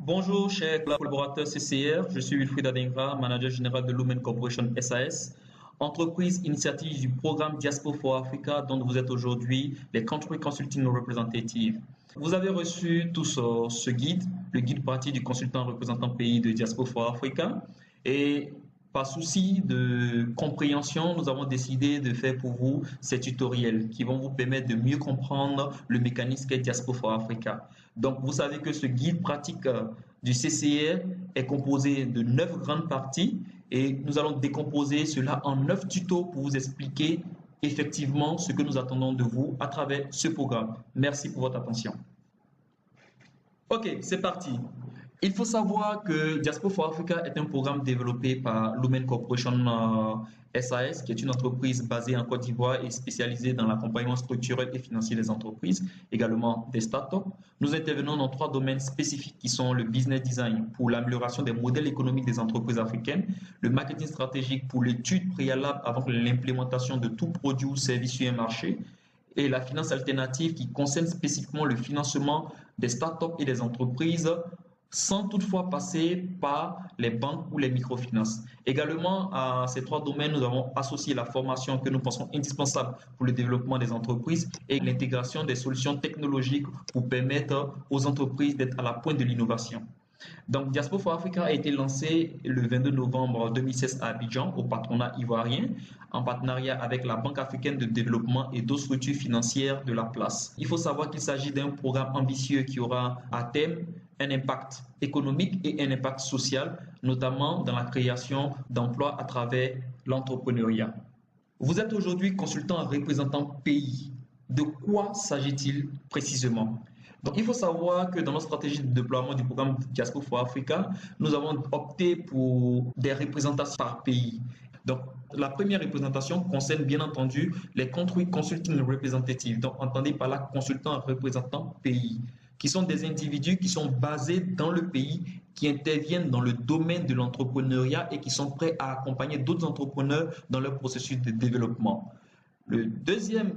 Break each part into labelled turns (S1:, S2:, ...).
S1: Bonjour, chers collaborateurs CCR. Je suis Wilfried Adingra, manager général de Lumen Corporation SAS, entreprise initiative du programme Diaspora for Africa, dont vous êtes aujourd'hui les Country Consulting Representatives. Vous avez reçu tous ce guide, le guide parti du consultant représentant pays de Diaspora for Africa. Et par souci de compréhension, nous avons décidé de faire pour vous ces tutoriels qui vont vous permettre de mieux comprendre le mécanisme qu'est Diaspora for Africa. Donc, vous savez que ce guide pratique du CCR est composé de 9 grandes parties et nous allons décomposer cela en 9 tutos pour vous expliquer effectivement ce que nous attendons de vous à travers ce programme. Merci pour votre attention. Ok, c'est parti. Il faut savoir que Diaspora for Africa est un programme développé par Lumen Corporation SAS, qui est une entreprise basée en Côte d'Ivoire et spécialisée dans l'accompagnement structurel et financier des entreprises, également des startups. Nous intervenons dans 3 domaines spécifiques qui sont le business design pour l'amélioration des modèles économiques des entreprises africaines, le marketing stratégique pour l'étude préalable avant l'implémentation de tout produit ou service sur un marché, et la finance alternative qui concerne spécifiquement le financement des startups et des entreprises sans toutefois passer par les banques ou les microfinances. Également, à ces 3 domaines, nous avons associé la formation que nous pensons indispensable pour le développement des entreprises et l'intégration des solutions technologiques pour permettre aux entreprises d'être à la pointe de l'innovation. Donc, Diaspora for Africa a été lancé le 22 novembre 2016 à Abidjan au patronat ivoirien en partenariat avec la Banque africaine de développement et d'autres structures financières de la place. Il faut savoir qu'il s'agit d'un programme ambitieux qui aura à terme un impact économique et un impact social, notamment dans la création d'emplois à travers l'entrepreneuriat. Vous êtes aujourd'hui consultant représentant pays. De quoi s'agit-il précisément? Donc, il faut savoir que dans notre stratégie de déploiement du programme Diaspora for Africa, nous avons opté pour des représentations par pays. Donc, la première représentation concerne bien entendu les Country Consulting Representatives. Donc, entendez par là consultants représentant pays, qui sont des individus qui sont basés dans le pays, qui interviennent dans le domaine de l'entrepreneuriat et qui sont prêts à accompagner d'autres entrepreneurs dans leur processus de développement. Le deuxième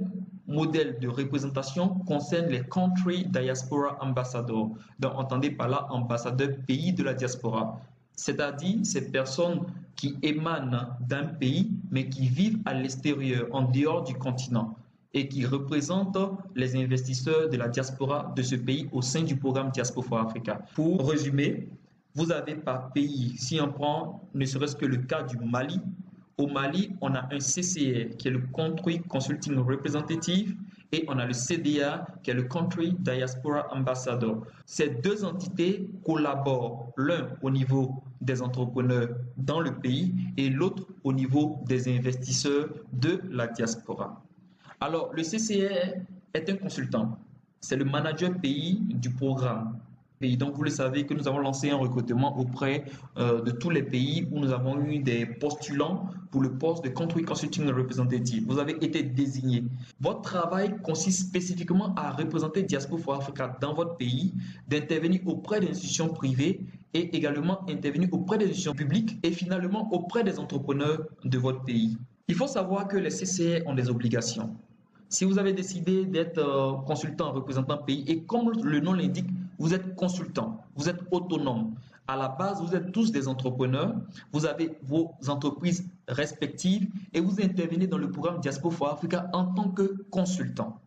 S1: modèle de représentation concerne les Country Diaspora Ambassadors. Donc, entendez par là ambassadeurs pays de la diaspora, c'est-à-dire ces personnes qui émanent d'un pays mais qui vivent à l'extérieur, en dehors du continent et qui représentent les investisseurs de la diaspora de ce pays au sein du programme Diaspora for Africa. Pour résumer, vous avez par pays, si on prend ne serait-ce que le cas du Mali, au Mali, on a un CCR qui est le Country Consulting Representative et on a le CDA qui est le Country Diaspora Ambassador. Ces 2 entités collaborent, l'un au niveau des entrepreneurs dans le pays et l'autre au niveau des investisseurs de la diaspora. Alors, le CCR est un consultant, c'est le manager pays du programme. Et donc, vous le savez que nous avons lancé un recrutement auprès de tous les pays où nous avons eu des postulants pour le poste de Country Consulting Representative. Vous avez été désigné. Votre travail consiste spécifiquement à représenter Diaspora for Africa dans votre pays, d'intervenir auprès des institutions privées et également intervenir auprès des institutions publiques et finalement auprès des entrepreneurs de votre pays. Il faut savoir que les CCR ont des obligations. Si vous avez décidé d'être consultant représentant pays et comme le nom l'indique, vous êtes consultant, vous êtes autonome. À la base, vous êtes tous des entrepreneurs, vous avez vos entreprises respectives et vous intervenez dans le programme Diaspora for Africa en tant que consultant.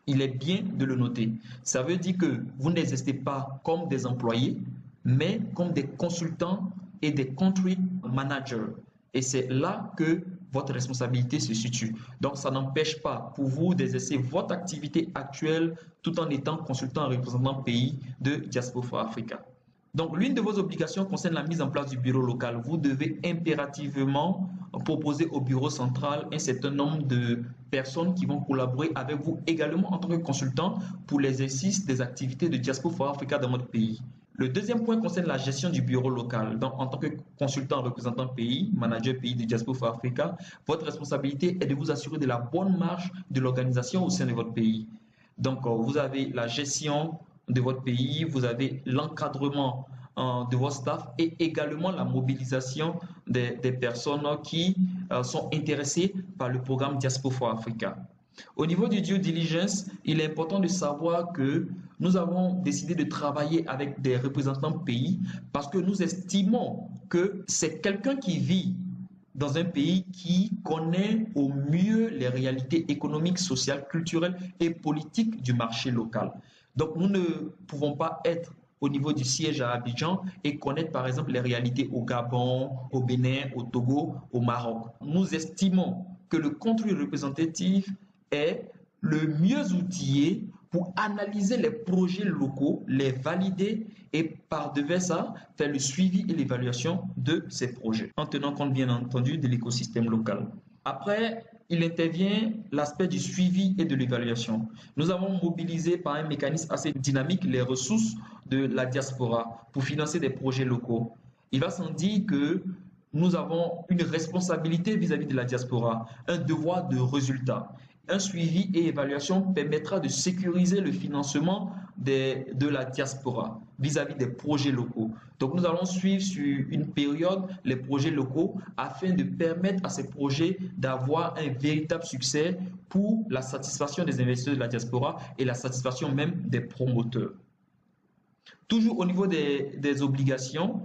S1: Il est bien de le noter. Ça veut dire que vous n'existez pas comme des employés, mais comme des consultants et des country managers. Et c'est là que votre responsabilité se situe. Donc, ça n'empêche pas pour vous d'exercer votre activité actuelle tout en étant consultant et représentant pays de Diaspora for Africa. Donc, l'une de vos obligations concerne la mise en place du bureau local. Vous devez impérativement proposer au bureau central un certain nombre de personnes qui vont collaborer avec vous également en tant que consultant pour l'exercice des activités de Diaspora for Africa dans votre pays. Le deuxième point concerne la gestion du bureau local. Donc, en tant que consultant représentant pays, manager pays de Diaspora for Africa, votre responsabilité est de vous assurer de la bonne marche de l'organisation au sein de votre pays. Donc, vous avez la gestion de votre pays, vous avez l'encadrement de votre staff et également la mobilisation des personnes qui sont intéressées par le programme Diaspora for Africa. Au niveau du due diligence, il est important de savoir que nous avons décidé de travailler avec des représentants pays parce que nous estimons que c'est quelqu'un qui vit dans un pays qui connaît au mieux les réalités économiques, sociales, culturelles et politiques du marché local. Donc nous ne pouvons pas être au niveau du siège à Abidjan et connaître par exemple les réalités au Gabon, au Bénin, au Togo, au Maroc. Nous estimons que le country representative est le mieux outillé pour analyser les projets locaux, les valider et par-devers ça, faire le suivi et l'évaluation de ces projets, en tenant compte bien entendu de l'écosystème local. Après, il intervient l'aspect du suivi et de l'évaluation. Nous avons mobilisé par un mécanisme assez dynamique les ressources de la diaspora pour financer des projets locaux. Il va sans dire que nous avons une responsabilité vis-à-vis de la diaspora, un devoir de résultat. Un suivi et évaluation permettra de sécuriser le financement de la diaspora vis-à-vis des projets locaux. Donc nous allons suivre sur une période les projets locaux afin de permettre à ces projets d'avoir un véritable succès pour la satisfaction des investisseurs de la diaspora et la satisfaction même des promoteurs. Toujours au niveau des obligations,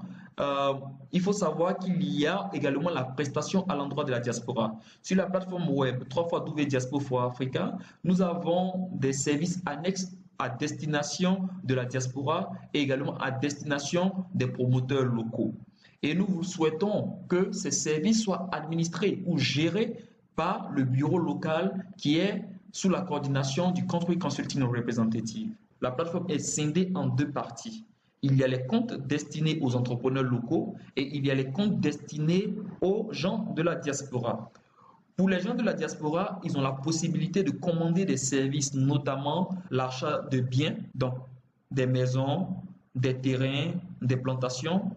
S1: il faut savoir qu'il y a également la prestation à l'endroit de la diaspora. Sur la plateforme web www.diaspo4africa, nous avons des services annexes à destination de la diaspora et également à destination des promoteurs locaux. Et nous souhaitons que ces services soient administrés ou gérés par le bureau local qui est sous la coordination du Country Consulting Representative. La plateforme est scindée en deux parties. Il y a les comptes destinés aux entrepreneurs locaux et il y a les comptes destinés aux gens de la diaspora. Pour les gens de la diaspora, ils ont la possibilité de commander des services, notamment l'achat de biens, donc des maisons, des terrains, des plantations,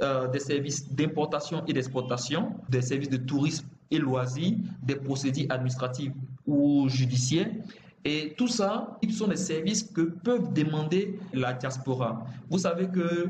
S1: des services d'importation et d'exportation, des services de tourisme et loisirs, des procédures administratives ou judiciaires. Et tout ça, ce sont des services que peuvent demander la diaspora. Vous savez que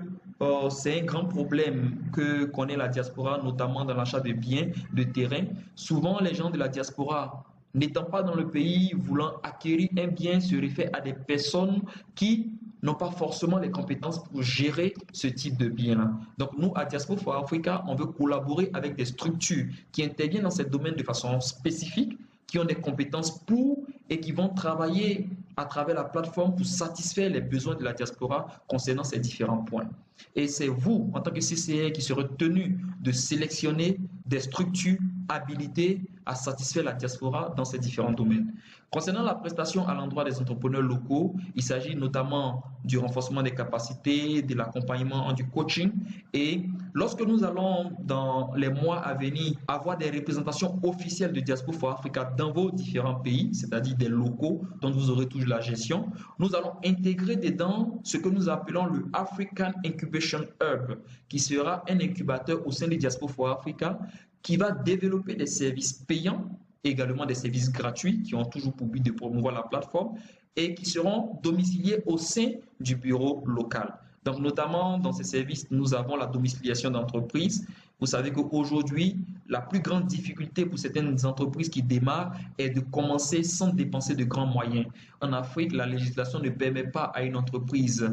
S1: c'est un grand problème que connaît la diaspora, notamment dans l'achat de biens, de terrains. Souvent, les gens de la diaspora, n'étant pas dans le pays, voulant acquérir un bien, se réfèrent à des personnes qui n'ont pas forcément les compétences pour gérer ce type de bien-là. Donc nous, à Diaspora for Africa, on veut collaborer avec des structures qui interviennent dans ces domaines de façon spécifique, qui ont des compétences pour et qui vont travailler à travers la plateforme pour satisfaire les besoins de la diaspora concernant ces différents points. Et c'est vous, en tant que CCR, qui serez tenu de sélectionner des structures habilitées à satisfaire la diaspora dans ces différents domaines. Concernant la prestation à l'endroit des entrepreneurs locaux, il s'agit notamment du renforcement des capacités, de l'accompagnement, du coaching. Et lorsque nous allons, dans les mois à venir, avoir des représentations officielles de Diaspora for Africa dans vos différents pays, c'est-à-dire des locaux dont vous aurez toujours la gestion, nous allons intégrer dedans ce que nous appelons le African Incubation Hub, qui sera un incubateur au sein de Diaspora for Africa, qui va développer des services payants, également des services gratuits qui ont toujours pour but de promouvoir la plateforme et qui seront domiciliés au sein du bureau local. Donc, notamment dans ces services, nous avons la domiciliation d'entreprises. Vous savez qu'aujourd'hui, la plus grande difficulté pour certaines entreprises qui démarrent est de commencer sans dépenser de grands moyens. En Afrique, la législation ne permet pas à une entreprise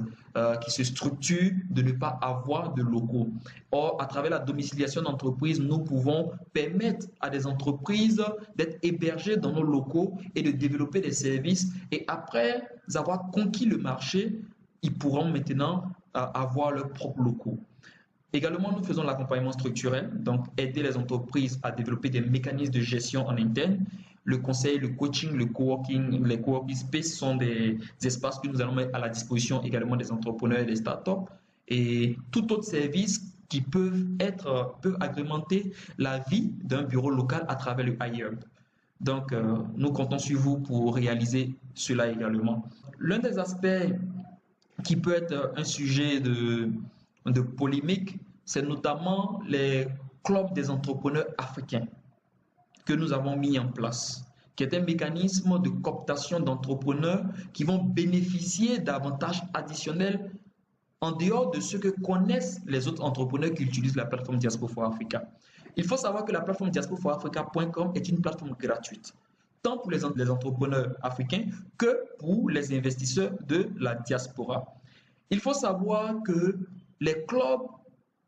S1: qui se structure de ne pas avoir de locaux. Or, à travers la domiciliation d'entreprises, nous pouvons permettre à des entreprises d'être hébergées dans nos locaux et de développer des services. Et après avoir conquis le marché, ils pourront maintenant avoir leurs propres locaux. Également, nous faisons l'accompagnement structurel, donc aider les entreprises à développer des mécanismes de gestion en interne. Le conseil, le coaching, le coworking, les coworking space sont des espaces que nous allons mettre à la disposition également des entrepreneurs et des startups. Et tout autre service qui peuvent agrémenter la vie d'un bureau local à travers le iHub. Donc, nous comptons sur vous pour réaliser cela également. L'un des aspects qui peut être un sujet de polémique, c'est notamment les clubs des entrepreneurs africains que nous avons mis en place, qui est un mécanisme de cooptation d'entrepreneurs qui vont bénéficier d'avantages additionnels en dehors de ce que connaissent les autres entrepreneurs qui utilisent la plateforme Diaspora for Africa. Il faut savoir que la plateforme diaspora4africa.com est une plateforme gratuite. tant pour les entrepreneurs africains que pour les investisseurs de la diaspora. Il faut savoir que les clubs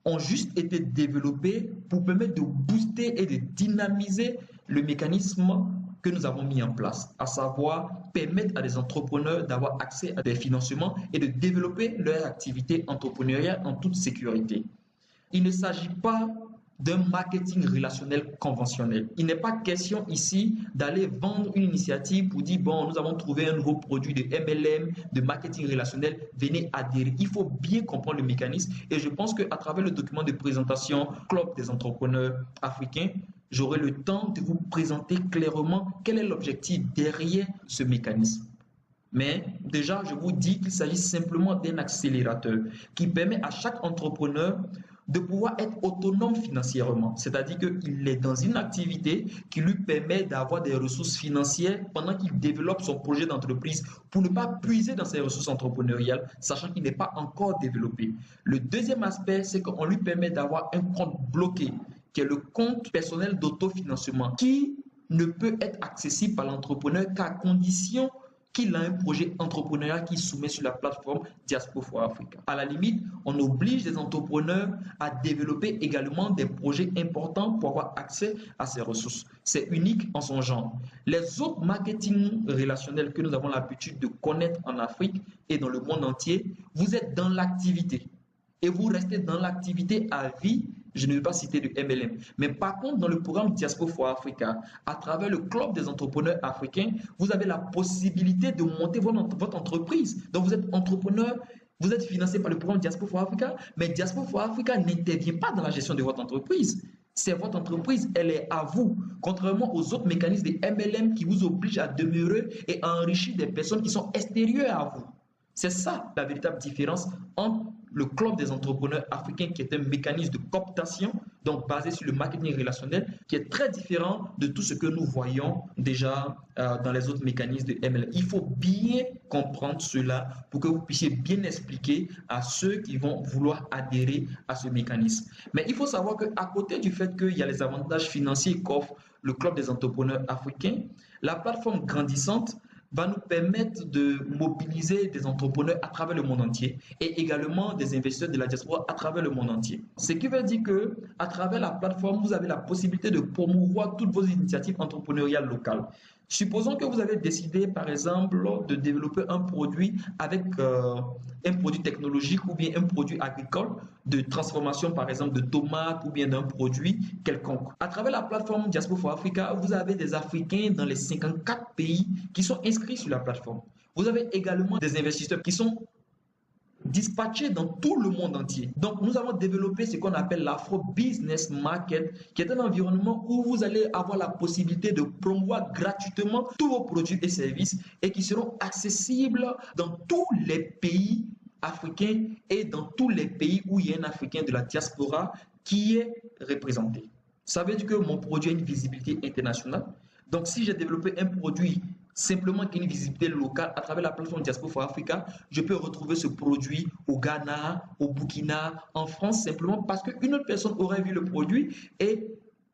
S1: ont juste été développés pour permettre de booster et de dynamiser le mécanisme que nous avons mis en place, à savoir permettre à des entrepreneurs d'avoir accès à des financements et de développer leur activité entrepreneuriale en toute sécurité. Il ne s'agit pas d'un marketing relationnel conventionnel. Il n'est pas question ici d'aller vendre une initiative pour dire, bon, nous avons trouvé un nouveau produit de MLM, de marketing relationnel, venez adhérer. Il faut bien comprendre le mécanisme et je pense qu'à travers le document de présentation Club des entrepreneurs africains, j'aurai le temps de vous présenter clairement quel est l'objectif derrière ce mécanisme. Mais déjà, je vous dis qu'il s'agit simplement d'un accélérateur qui permet à chaque entrepreneur de pouvoir être autonome financièrement. C'est-à-dire qu'il est dans une activité qui lui permet d'avoir des ressources financières pendant qu'il développe son projet d'entreprise pour ne pas puiser dans ses ressources entrepreneuriales, sachant qu'il n'est pas encore développé. Le deuxième aspect, c'est qu'on lui permet d'avoir un compte bloqué, qui est le compte personnel d'autofinancement, qui ne peut être accessible par l'entrepreneur qu'à condition qu'il a un projet entrepreneurial qui soumet sur la plateforme Diaspora for Africa. À la limite, on oblige les entrepreneurs à développer également des projets importants pour avoir accès à ces ressources. C'est unique en son genre. Les autres marketing relationnels que nous avons l'habitude de connaître en Afrique et dans le monde entier, vous êtes dans l'activité et vous restez dans l'activité à vie. Je ne vais pas citer de MLM. Mais par contre, dans le programme Diaspora for Africa, à travers le club des entrepreneurs africains, vous avez la possibilité de monter votre entreprise. Donc, vous êtes entrepreneur, vous êtes financé par le programme Diaspora for Africa, mais Diaspora for Africa n'intervient pas dans la gestion de votre entreprise. C'est votre entreprise, elle est à vous. Contrairement aux autres mécanismes de MLM qui vous obligent à demeurer et à enrichir des personnes qui sont extérieures à vous. C'est ça la véritable différence entre le club des entrepreneurs africains qui est un mécanisme de cooptation, donc basé sur le marketing relationnel, qui est très différent de tout ce que nous voyons déjà dans les autres mécanismes de MLM. Il faut bien comprendre cela pour que vous puissiez bien expliquer à ceux qui vont vouloir adhérer à ce mécanisme. Mais il faut savoir qu'à côté du fait qu'il y a les avantages financiers qu'offre le club des entrepreneurs africains, la plateforme grandissante va nous permettre de mobiliser des entrepreneurs à travers le monde entier et également des investisseurs de la diaspora à travers le monde entier. Ce qui veut dire que à travers la plateforme, vous avez la possibilité de promouvoir toutes vos initiatives entrepreneuriales locales. Supposons que vous avez décidé, par exemple, de développer un produit avec un produit technologique ou bien un produit agricole de transformation, par exemple, de tomates ou bien d'un produit quelconque. À travers la plateforme Diaspora for Africa, vous avez des Africains dans les 54 pays qui sont inscrits sur la plateforme. Vous avez également des investisseurs qui sont dispatchés dans tout le monde entier. Donc, nous avons développé ce qu'on appelle l'Afro Business Market, qui est un environnement où vous allez avoir la possibilité de promouvoir gratuitement tous vos produits et services et qui seront accessibles dans tous les pays africains et dans tous les pays où il y a un Africain de la diaspora qui est représenté. Ça veut dire que mon produit a une visibilité internationale. Donc, si j'ai développé un produit simplement qu'une visibilité locale à travers la plateforme Diaspora for Africa, je peux retrouver ce produit au Ghana, au Burkina, en France, simplement parce qu'une autre personne aurait vu le produit et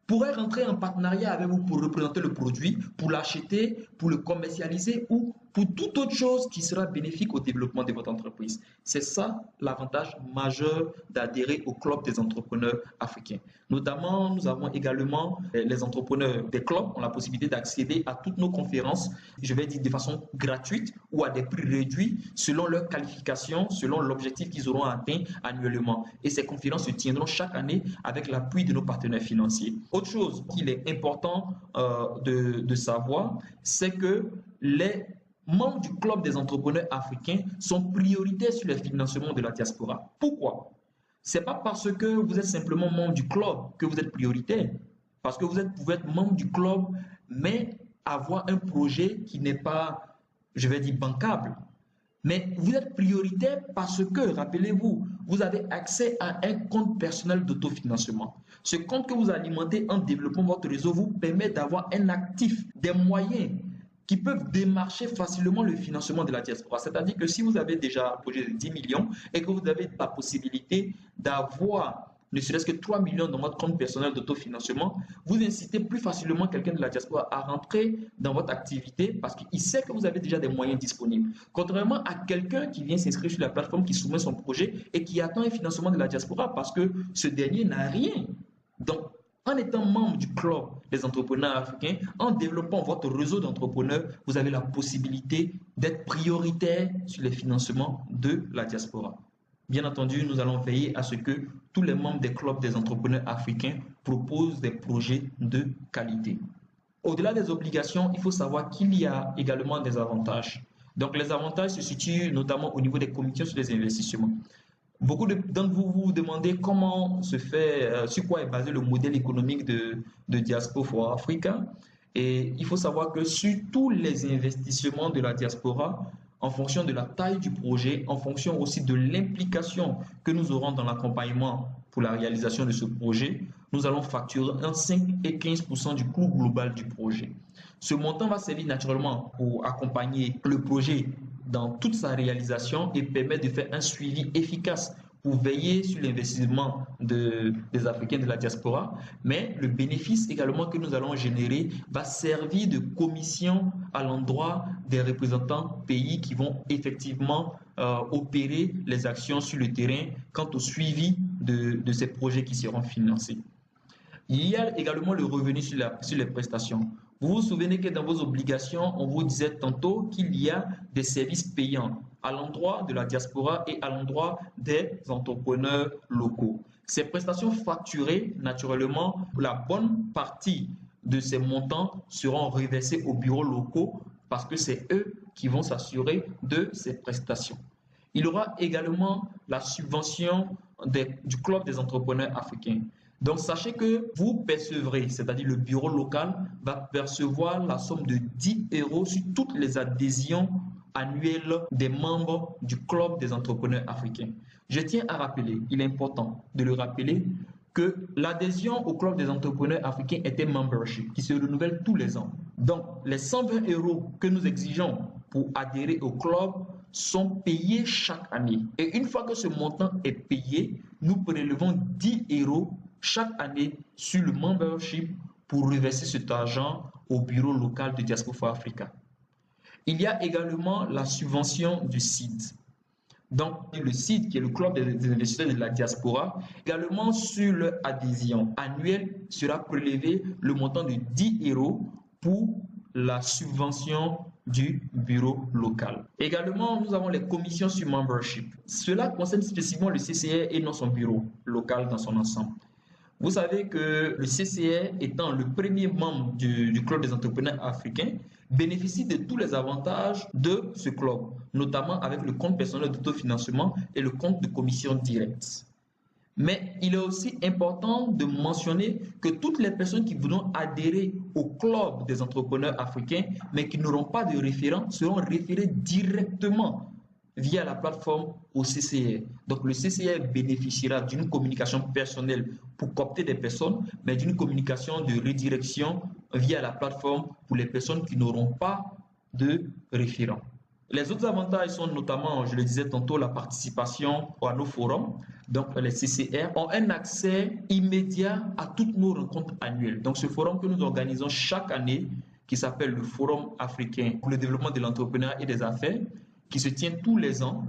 S1: pourrait rentrer en partenariat avec vous pour représenter le produit, pour l'acheter, pour le commercialiser ou pour toute autre chose qui sera bénéfique au développement de votre entreprise. C'est ça l'avantage majeur d'adhérer au club des entrepreneurs africains. Notamment, nous avons également les entrepreneurs des clubs ont la possibilité d'accéder à toutes nos conférences, je vais dire de façon gratuite ou à des prix réduits selon leur qualification, selon l'objectif qu'ils auront atteint annuellement. Et ces conférences se tiendront chaque année avec l'appui de nos partenaires financiers. Autre chose qu'il est important de savoir, c'est que les membres du club des entrepreneurs africains sont prioritaires sur les financements de la diaspora. Pourquoi? Ce n'est pas parce que vous êtes simplement membre du club que vous êtes prioritaire. Parce que vous pouvez être membre du club, mais avoir un projet qui n'est pas, je vais dire, bancable. Mais vous êtes prioritaire parce que, rappelez-vous, vous avez accès à un compte personnel d'autofinancement. Ce compte que vous alimentez en développant votre réseau vous permet d'avoir un actif, des moyens qui peuvent démarcher facilement le financement de la diaspora. C'est-à-dire que si vous avez déjà un projet de 10 millions et que vous avez la possibilité d'avoir ne serait-ce que 3 millions dans votre compte personnel d'autofinancement, vous incitez plus facilement quelqu'un de la diaspora à rentrer dans votre activité parce qu'il sait que vous avez déjà des moyens disponibles. Contrairement à quelqu'un qui vient s'inscrire sur la plateforme, qui soumet son projet et qui attend un financement de la diaspora parce que ce dernier n'a rien. Donc, en étant membre du club des entrepreneurs africains, en développant votre réseau d'entrepreneurs, vous avez la possibilité d'être prioritaire sur les financements de la diaspora. Bien entendu, nous allons veiller à ce que tous les membres des clubs des entrepreneurs africains proposent des projets de qualité. Au-delà des obligations, il faut savoir qu'il y a également des avantages. Donc, les avantages se situent notamment au niveau des commissions sur les investissements. Beaucoup d'entre vous vous demandez comment se fait, sur quoi est basé le modèle économique de Diaspora for Africa. Et il faut savoir que sur tous les investissements de la diaspora, en fonction de la taille du projet, en fonction aussi de l'implication que nous aurons dans l'accompagnement pour la réalisation de ce projet, nous allons facturer entre 5 et 15% du coût global du projet. Ce montant va servir naturellement pour accompagner le projet dans toute sa réalisation et permet de faire un suivi efficace pour veiller sur l'investissement des Africains de la diaspora, mais le bénéfice également que nous allons générer va servir de commission à l'endroit des représentants pays qui vont effectivement opérer les actions sur le terrain quant au suivi de ces projets qui seront financés. Il y a également le revenu sur les prestations. Vous vous souvenez que dans vos obligations, on vous disait tantôt qu'il y a des services payants à l'endroit de la diaspora et à l'endroit des entrepreneurs locaux. Ces prestations facturées, naturellement, la bonne partie de ces montants seront reversés aux bureaux locaux parce que c'est eux qui vont s'assurer de ces prestations. Il y aura également la subvention du club des entrepreneurs africains. Donc, sachez que vous percevrez, c'est-à-dire le bureau local va percevoir la somme de 10 € sur toutes les adhésions annuelles des membres du club des entrepreneurs africains. Je tiens à rappeler, il est important de le rappeler, que l'adhésion au club des entrepreneurs africains est un membership qui se renouvelle tous les ans. Donc, les 120 € que nous exigeons pour adhérer au club sont payés chaque année. Et une fois que ce montant est payé, nous prélevons 10 € chaque année sur le membership pour reverser cet argent au bureau local de Diaspora for Africa. Il y a également la subvention du CID. Donc, le CID, qui est le club des investisseurs de la diaspora, également sur leur adhésion annuelle sera prélevé le montant de 10 € pour la subvention du bureau local. Également, nous avons les commissions sur membership. Cela concerne spécifiquement le CCR et non son bureau local dans son ensemble. Vous savez que le CCR, étant le premier membre du club des entrepreneurs africains, bénéficie de tous les avantages de ce club, notamment avec le compte personnel d'autofinancement et le compte de commission directe. Mais il est aussi important de mentionner que toutes les personnes qui voudront adhérer au club des entrepreneurs africains, mais qui n'auront pas de référent, seront référées directement via la plateforme au CCR. Donc le CCR bénéficiera d'une communication personnelle pour coopter des personnes, mais d'une communication de redirection via la plateforme pour les personnes qui n'auront pas de référent. Les autres avantages sont notamment, je le disais tantôt, la participation à nos forums. Donc les CCR ont un accès immédiat à toutes nos rencontres annuelles. Donc ce forum que nous organisons chaque année, qui s'appelle le Forum africain pour le développement de l'entrepreneuriat et des affaires, qui se tient tous les ans,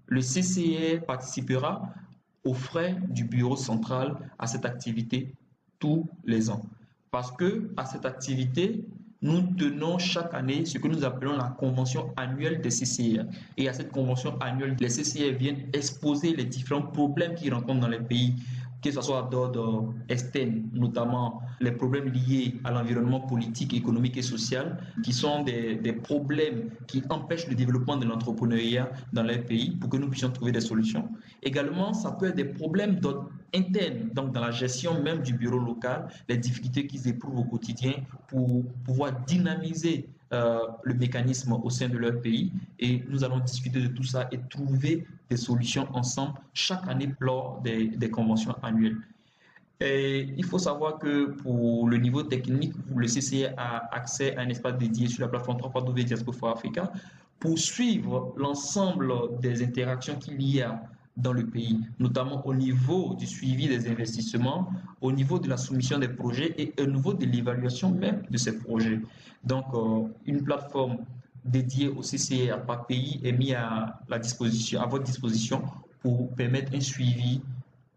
S1: le CCR participera aux frais du bureau central à cette activité tous les ans. Parce que à cette activité, nous tenons chaque année ce que nous appelons la convention annuelle des CCR. Et à cette convention annuelle, les CCR viennent exposer les différents problèmes qu'ils rencontrent dans les pays, que ce soit d'ordre externe, notamment les problèmes liés à l'environnement politique, économique et social, qui sont des problèmes qui empêchent le développement de l'entrepreneuriat dans les pays pour que nous puissions trouver des solutions. Également, ça peut être des problèmes d'ordre interne, donc dans la gestion même du bureau local, les difficultés qu'ils éprouvent au quotidien pour pouvoir dynamiser le mécanisme au sein de leur pays. Et nous allons discuter de tout ça et trouver des solutions ensemble chaque année lors des conventions annuelles. Et il faut savoir que pour le niveau technique, le CCR a accès à un espace dédié sur la plateforme www.Diaspora for Africa pour suivre l'ensemble des interactions qu'il y a dans le pays, notamment au niveau du suivi des investissements, au niveau de la soumission des projets et au niveau de l'évaluation même de ces projets. Donc, une plateforme dédiée au CCR par pays est mise à votre disposition pour permettre un suivi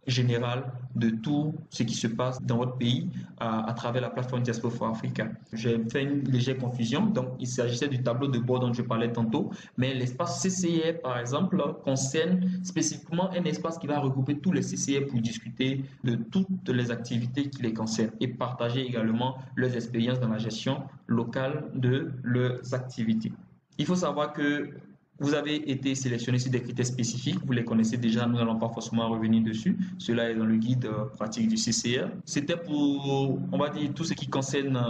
S1: général de tout ce qui se passe dans votre pays à travers la plateforme Diaspora for Africa. J'ai fait une légère confusion, donc il s'agissait du tableau de bord dont je parlais tantôt, mais l'espace CCR, par exemple, concerne spécifiquement un espace qui va regrouper tous les CCR pour discuter de toutes les activités qui les concernent et partager également leurs expériences dans la gestion locale de leurs activités. Il faut savoir que vous avez été sélectionné sur des critères spécifiques, vous les connaissez déjà, nous n'allons pas forcément revenir dessus. Cela est dans le guide pratique du CCR. C'était pour, on va dire, tout ce qui concerne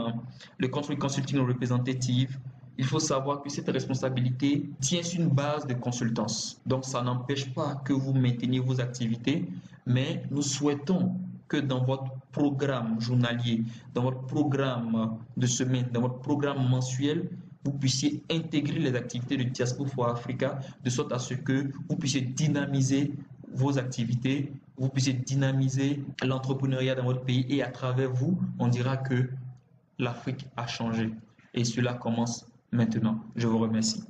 S1: le Country Consulting Representative. Il faut savoir que cette responsabilité tient sur une base de consultance. Donc, ça n'empêche pas que vous mainteniez vos activités, mais nous souhaitons que dans votre programme journalier, dans votre programme de semaine, dans votre programme mensuel, vous puissiez intégrer les activités de Diaspora for Africa de sorte à ce que vous puissiez dynamiser vos activités, vous puissiez dynamiser l'entrepreneuriat dans votre pays et à travers vous, on dira que l'Afrique a changé. Et cela commence maintenant. Je vous remercie.